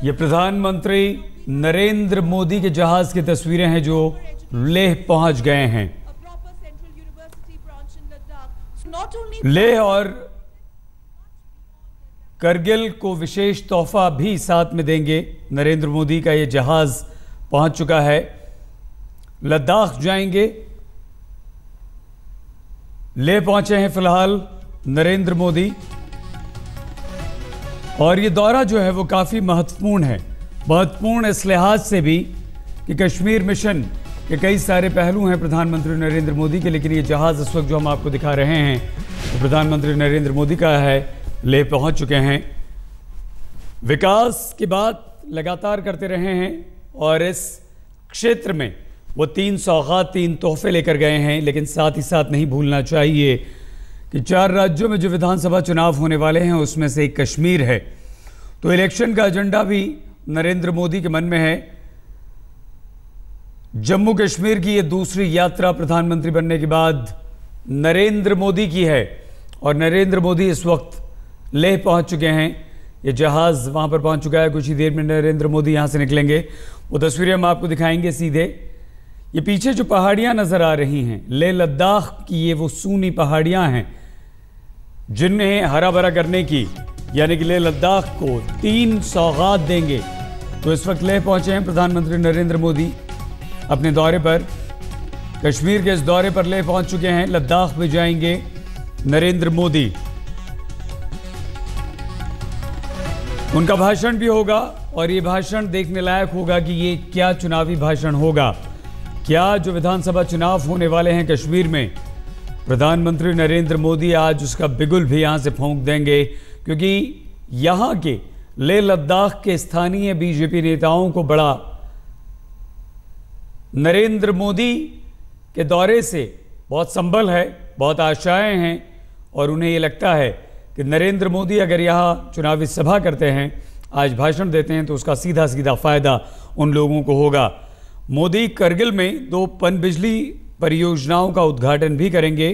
ये प्रधानमंत्री नरेंद्र मोदी के जहाज की तस्वीरें हैं जो लेह पहुंच गए हैं। लेह और करगिल को विशेष तोहफा भी साथ में देंगे। नरेंद्र मोदी का ये जहाज पहुंच चुका है, लद्दाख जाएंगे। लेह पहुंचे हैं फिलहाल नरेंद्र मोदी, और ये दौरा जो है वो काफी महत्वपूर्ण है। महत्वपूर्ण इस लिहाज से भी कि कश्मीर मिशन के कई सारे पहलू हैं प्रधानमंत्री नरेंद्र मोदी के, लेकिन ये जहाज इस वक्त जो हम आपको दिखा रहे हैं तो प्रधानमंत्री नरेंद्र मोदी का है। लेह पहुंच चुके हैं, विकास की बात लगातार करते रहे हैं और इस क्षेत्र में वो 3 सौगात 3 तोहफे लेकर गए हैं। लेकिन साथ ही साथ नहीं भूलना चाहिए कि 4 राज्यों में जो विधानसभा चुनाव होने वाले हैं उसमें से एक कश्मीर है, तो इलेक्शन का एजेंडा भी नरेंद्र मोदी के मन में है। जम्मू कश्मीर की ये दूसरी यात्रा प्रधानमंत्री बनने के बाद नरेंद्र मोदी की है, और नरेंद्र मोदी इस वक्त लेह पहुंच चुके हैं। ये जहाज वहां पर पहुंच चुका है, कुछ ही देर में नरेंद्र मोदी यहां से निकलेंगे। वो तस्वीरें हम आपको दिखाएंगे सीधे। ये पीछे जो पहाड़ियां नजर आ रही हैं, लेह लद्दाख की ये वो सूनी पहाड़ियां हैं जिन्हें हरा भरा करने की, यानी कि लेह लद्दाख को 3 सौगात देंगे। तो इस वक्त लेह पहुंचे हैं प्रधानमंत्री नरेंद्र मोदी अपने दौरे पर। कश्मीर के इस दौरे पर लेह पहुंच चुके हैं, लद्दाख में जाएंगे नरेंद्र मोदी। उनका भाषण भी होगा, और ये भाषण देखने लायक होगा कि ये क्या चुनावी भाषण होगा। क्या जो विधानसभा चुनाव होने वाले हैं कश्मीर में, प्रधानमंत्री नरेंद्र मोदी आज उसका बिगुल भी यहां से फूंक देंगे, क्योंकि यहां के लेह लद्दाख के स्थानीय बीजेपी नेताओं को बड़ा नरेंद्र मोदी के दौरे से बहुत संबल है, बहुत आशाएं हैं, और उन्हें ये लगता है कि नरेंद्र मोदी अगर यहाँ चुनावी सभा करते हैं, आज भाषण देते हैं, तो उसका सीधा सीधा फायदा उन लोगों को होगा। मोदी करगिल में 2 पनबिजली परियोजनाओं का उद्घाटन भी करेंगे।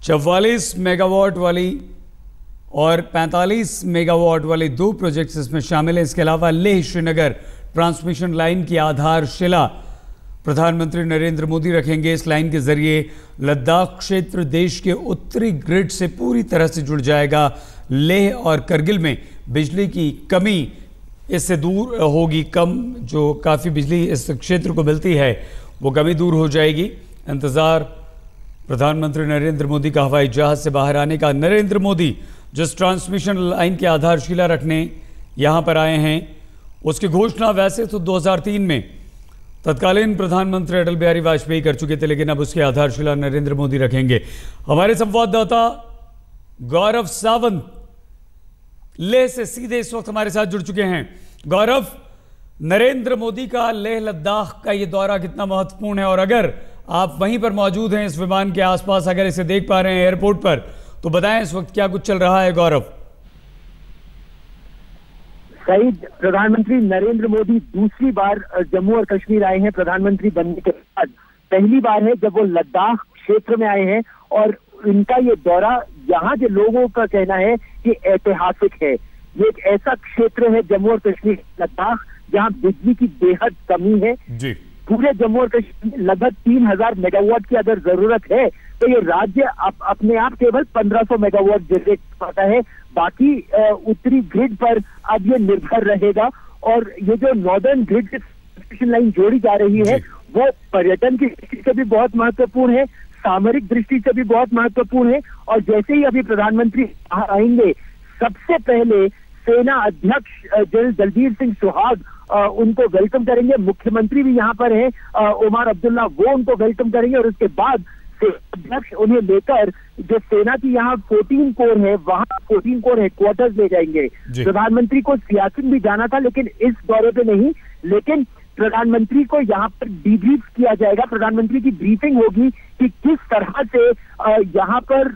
44 मेगावाट वाली और 45 मेगावाट वाले 2 प्रोजेक्ट्स इसमें शामिल हैं। इसके अलावा लेह श्रीनगर ट्रांसमिशन लाइन की आधारशिला प्रधानमंत्री नरेंद्र मोदी रखेंगे। इस लाइन के जरिए लद्दाख क्षेत्र देश के उत्तरी ग्रिड से पूरी तरह से जुड़ जाएगा। लेह और करगिल में बिजली की कमी इससे दूर होगी, कम जो काफ़ी बिजली इस क्षेत्र को मिलती है वो कमी दूर हो जाएगी। इंतज़ार प्रधानमंत्री नरेंद्र मोदी का हवाई जहाज से बाहर आने का। नरेंद्र मोदी जिस ट्रांसमिशन लाइन की आधारशिला रखने यहाँ पर आए हैं, उसकी घोषणा वैसे तो 2003 में तत्कालीन प्रधानमंत्री अटल बिहारी वाजपेयी कर चुके थे, लेकिन अब उसकी आधारशिला नरेंद्र मोदी रखेंगे। हमारे संवाददाता गौरव सावंत लेह से सीधे इस वक्त हमारे साथ जुड़ चुके हैं। गौरव, नरेंद्र मोदी का लेह लद्दाख का ये दौरा कितना महत्वपूर्ण है, और अगर आप वहीं पर मौजूद हैं इस विमान के आसपास, अगर इसे देख पा रहे हैं एयरपोर्ट पर, तो बताएं इस वक्त क्या कुछ चल रहा है। गौरव, सही, प्रधानमंत्री नरेंद्र मोदी दूसरी बार जम्मू और कश्मीर आए हैं प्रधानमंत्री बनने के बाद। पहली बार है जब वो लद्दाख क्षेत्र में आए हैं, और इनका ये दौरा यहाँ के लोगों का कहना है कि ऐतिहासिक है। ये एक ऐसा क्षेत्र है जम्मू और कश्मीर लद्दाख जहाँ बिजली की बेहद कमी है जी। पूरे जम्मू और कश्मीर में लगभग 3000 मेगावाट की अगर जरूरत है, तो ये राज्य अपने आप केवल 1500 मेगावाट जनरेट करता है। बाकी उत्तरी ग्रिड पर अब ये निर्भर रहेगा, और ये जो नॉर्दर्न ग्रिड ट्रांसमिशन लाइन जोड़ी जा रही है वो पर्यटन की दृष्टि से भी बहुत महत्वपूर्ण है, सामरिक दृष्टि से भी बहुत महत्वपूर्ण है। और जैसे ही अभी प्रधानमंत्री बाहर आएंगे, सबसे पहले सेना अध्यक्ष जनरल दलबीर सिंह सुहाग उनको वेलकम करेंगे। मुख्यमंत्री भी यहाँ पर हैं, उमर अब्दुल्ला, वो उनको वेलकम करेंगे, और उसके बाद अध्यक्ष उन्हें लेकर जो सेना की यहाँ 14 कोर है, वहाँ 14 कोर हेडक्वार्टर्स ले जाएंगे। प्रधानमंत्री को सियाचिन भी जाना था, लेकिन इस दौरे पे नहीं, लेकिन प्रधानमंत्री को यहाँ पर डीब्रीफ किया जाएगा। प्रधानमंत्री की ब्रीफिंग होगी कि किस तरह से यहाँ पर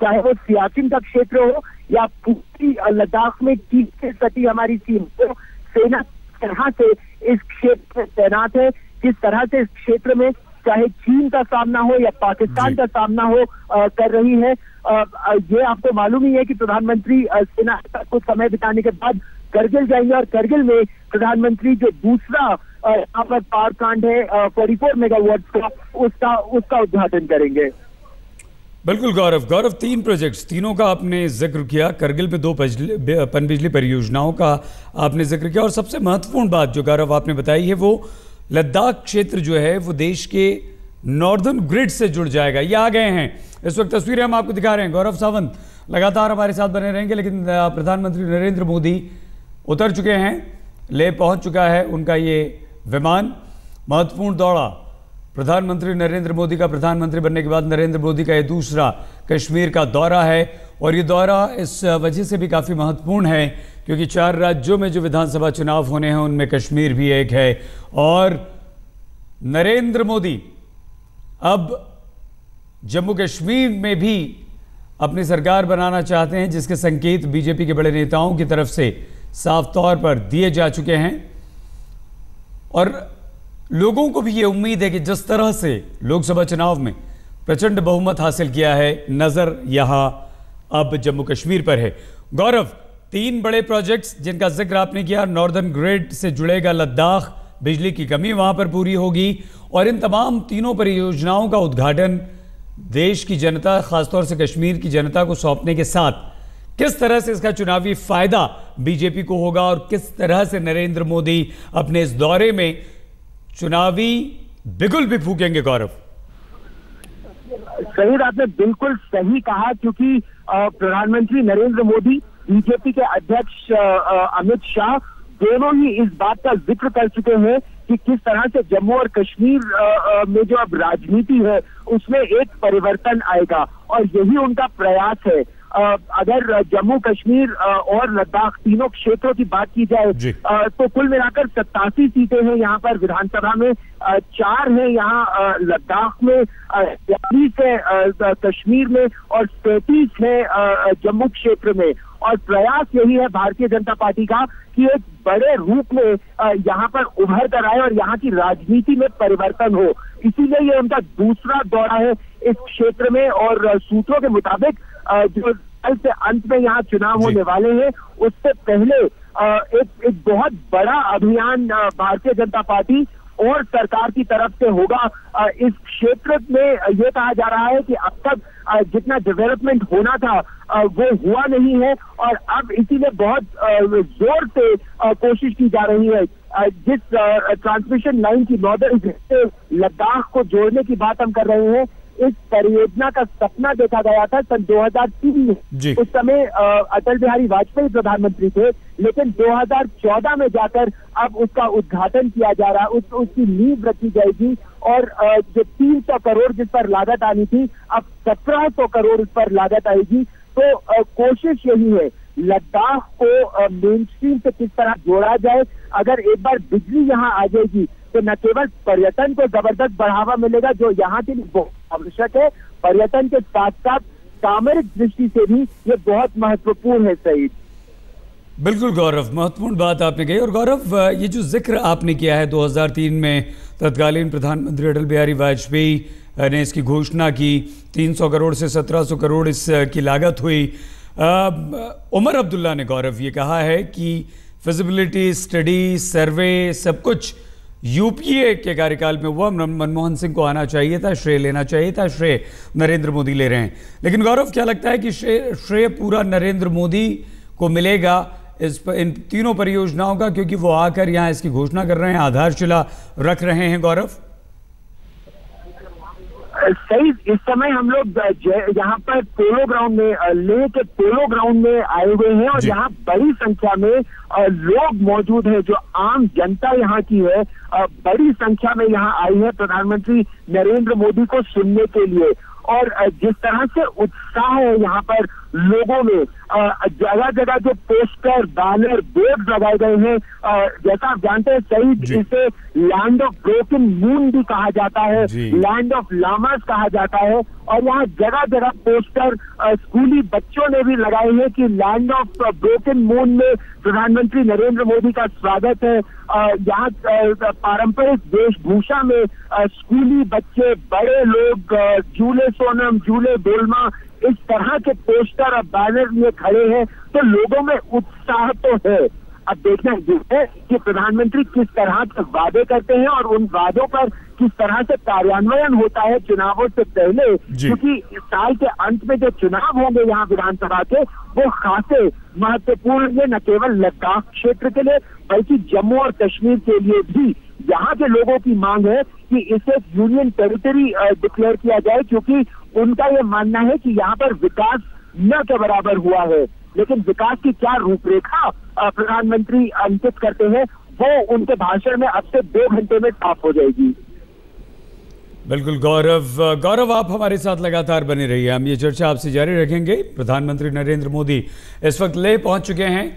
चाहे वो सियाचिन का क्षेत्र हो या पूरी लद्दाख में चीन से सटी हमारी सीमा हो, सेना किस तरह से इस क्षेत्र में तैनात है, किस तरह से इस क्षेत्र में चाहे चीन का सामना हो या पाकिस्तान का सामना हो कर रही है। ये आपको मालूम ही है कि प्रधानमंत्री सेना कुछ समय बिताने के बाद करगिल जाएंगे और करगिल में प्रधानमंत्री जो दूसरा यहाँ पर पावर प्लांट है 44 मेगावाट का, उसका उद्घाटन करेंगे। बिल्कुल गौरव, 3 प्रोजेक्ट्स, तीनों का आपने जिक्र किया। करगिल में 2 पनबिजली परियोजनाओं का आपने जिक्र किया, और सबसे महत्वपूर्ण बात जो गौरव आपने बताई है वो लद्दाख क्षेत्र जो है वो देश के नॉर्दर्न ग्रिड से जुड़ जाएगा। ये आ गए हैं, इस वक्त तस्वीरें हम आपको दिखा रहे हैं। गौरव सावंत लगातार हमारे साथ बने रहेंगे, लेकिन प्रधानमंत्री नरेंद्र मोदी उतर चुके हैं, लेह पहुंच चुका है उनका ये विमान। महत्वपूर्ण दौरा प्रधानमंत्री नरेंद्र मोदी का, प्रधानमंत्री बनने के बाद नरेंद्र मोदी का ये दूसरा कश्मीर का दौरा है, और ये दौरा इस वजह से भी काफ़ी महत्वपूर्ण है क्योंकि 4 राज्यों में जो विधानसभा चुनाव होने हैं उनमें कश्मीर भी एक है, और नरेंद्र मोदी अब जम्मू कश्मीर में भी अपनी सरकार बनाना चाहते हैं, जिसके संकेत बीजेपी के बड़े नेताओं की तरफ से साफ तौर पर दिए जा चुके हैं। और लोगों को भी ये उम्मीद है कि जिस तरह से लोकसभा चुनाव में प्रचंड बहुमत हासिल किया है, नजर यहां अब जम्मू कश्मीर पर है। गौरव, 3 बड़े प्रोजेक्ट्स जिनका जिक्र आपने किया, नॉर्दर्न ग्रिड से जुड़ेगा लद्दाख, बिजली की कमी वहां पर पूरी होगी, और इन तमाम तीनों परियोजनाओं का उद्घाटन देश की जनता, खासतौर से कश्मीर की जनता को सौंपने के साथ किस तरह से इसका चुनावी फायदा बीजेपी को होगा और किस तरह से नरेंद्र मोदी अपने इस दौरे में चुनावी बिगुल भी फूकेंगे। गौरव, सही, आपने बिल्कुल सही कहा, क्योंकि प्रधानमंत्री नरेंद्र मोदी, बीजेपी के अध्यक्ष अमित शाह दोनों ही इस बात का जिक्र कर चुके हैं कि किस तरह से जम्मू और कश्मीर में जो अब राजनीति है उसमें एक परिवर्तन आएगा, और यही उनका प्रयास है। अगर जम्मू कश्मीर और लद्दाख तीनों क्षेत्रों की बात की जाए तो कुल मिलाकर 87 सीटें हैं यहाँ पर विधानसभा में, 4 हैं यहाँ लद्दाख में, 42 है कश्मीर में और 33 है जम्मू क्षेत्र में। और प्रयास यही है भारतीय जनता पार्टी का कि एक बड़े रूप में यहाँ पर उभर कर आए और यहाँ की राजनीति में परिवर्तन हो, इसीलिए ये उनका दूसरा दौरा है इस क्षेत्र में। और सूत्रों के मुताबिक जो कल से अंत में यहाँ चुनाव होने वाले हैं, उससे पहले एक बहुत बड़ा अभियान भारतीय जनता पार्टी और सरकार की तरफ से होगा। इस क्षेत्र में ये कहा जा रहा है कि अब तक जितना डेवलपमेंट होना था वो हुआ नहीं है, और अब इसीलिए बहुत जोर से कोशिश की जा रही है। जिस ट्रांसमिशन लाइन की नॉर्दर्न से लद्दाख को जोड़ने की बात हम कर रहे हैं, इस परियोजना का सपना देखा गया था सन 2003 में। उस समय अटल बिहारी वाजपेयी प्रधानमंत्री थे, लेकिन 2014 में जाकर अब उसका उद्घाटन किया जा रहा है, उसकी नींव रखी जाएगी, और जो 300 करोड़ जिस पर लागत आनी थी, अब 1700 करोड़ इस पर लागत आएगी। तो कोशिश यही है लद्दाख को मेन स्ट्रीम से किस तरह जोड़ा जाए। अगर एक बार बिजली यहाँ आ जाएगी तो न केवल पर्यटन को जबरदस्त बढ़ावा मिलेगा जो यहाँ के लिए बहुत आवश्यक है, पर्यटन के साथ साथ सामरिक दृष्टि से भी ये बहुत महत्वपूर्ण है। सही, बिल्कुल गौरव, महत्वपूर्ण बात आपने कही। और गौरव, ये जो जिक्र आपने किया है 2003 में तत्कालीन प्रधानमंत्री अटल बिहारी वाजपेयी ने इसकी घोषणा की, 300 करोड़ से 1700 करोड़ इसकी लागत हुई। उमर अब्दुल्ला ने गौरव ये कहा है कि फिजिबिलिटी स्टडी, सर्वे, सब कुछ यूपीए के कार्यकाल में हुआ, मनमोहन सिंह को आना चाहिए था, श्रेय लेना चाहिए था, श्रेय नरेंद्र मोदी ले रहे हैं। लेकिन गौरव, क्या लगता है कि श्रेय पूरा नरेंद्र मोदी को मिलेगा इन तीनों परियोजनाओं का, क्योंकि वो आकर यहाँ इसकी घोषणा कर रहे हैं, आधारशिला रख रहे हैं? गौरव, सही, इस समय हम लोग यहाँ पर पोलो ग्राउंड में, लेह के पोलो ग्राउंड में आए हुए हैं, और यहाँ बड़ी संख्या में लोग मौजूद हैं, जो आम जनता यहाँ की है, बड़ी संख्या में यहाँ आई है प्रधानमंत्री नरेंद्र मोदी को सुनने के लिए। और जिस तरह से उत्साह है यहाँ पर लोगों में, जगह जगह जो पोस्टर, बैनर, बोर्ड लगाए गए हैं, जैसा आप जानते हैं सही, जिसे लैंड ऑफ ब्रोकन मून भी कहा जाता है, लैंड ऑफ लामास कहा जाता है, और यहाँ जगह जगह पोस्टर स्कूली बच्चों ने भी लगाए हैं कि लैंड ऑफ ब्रोकन मून में प्रधानमंत्री नरेंद्र मोदी का स्वागत है। यहाँ पारंपरिक वेशभूषा में स्कूली बच्चे, बड़े लोग झूले सोनम, झूले डोलमा, इस तरह के पोस्टर और बैनर लिए खड़े हैं, तो लोगों में उत्साह तो है। अब देखना ये है कि प्रधानमंत्री किस तरह के वादे करते हैं और उन वादों पर किस तरह से कार्यान्वयन होता है चुनावों से पहले, क्योंकि साल के अंत में जो चुनाव होंगे यहाँ विधानसभा के, वो खासे महत्वपूर्ण है, न केवल लद्दाख क्षेत्र के लिए बल्कि जम्मू और कश्मीर के लिए भी। यहाँ के लोगों की मांग है कि इसे यूनियन टेरिटरी डिक्लेयर किया जाए, क्योंकि उनका ये मानना है कि यहाँ पर विकास न के बराबर हुआ है। लेकिन विकास की क्या रूपरेखा प्रधानमंत्री अंकित करते हैं, वो उनके भाषण में अब से 2 घंटे में साफ हो जाएगी। बिल्कुल गौरव, आप हमारे साथ लगातार बने रहिए, हम ये चर्चा आपसे जारी रखेंगे। प्रधानमंत्री नरेंद्र मोदी इस वक्त लेह पहुंच चुके हैं।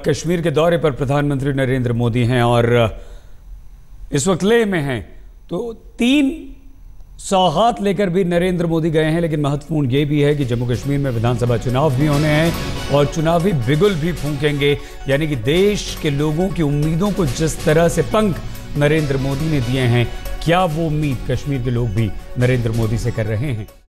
कश्मीर के दौरे पर प्रधानमंत्री नरेंद्र मोदी हैं और इस वक्त लेह में हैं। तो 3 सौगात लेकर भी नरेंद्र मोदी गए हैं, लेकिन महत्वपूर्ण ये भी है कि जम्मू कश्मीर में विधानसभा चुनाव भी होने हैं और चुनावी बिगुल भी फूंकेंगे, यानी कि देश के लोगों की उम्मीदों को जिस तरह से पंख नरेंद्र मोदी ने दिए हैं, क्या वो उम्मीद कश्मीर के लोग भी नरेंद्र मोदी से कर रहे हैं?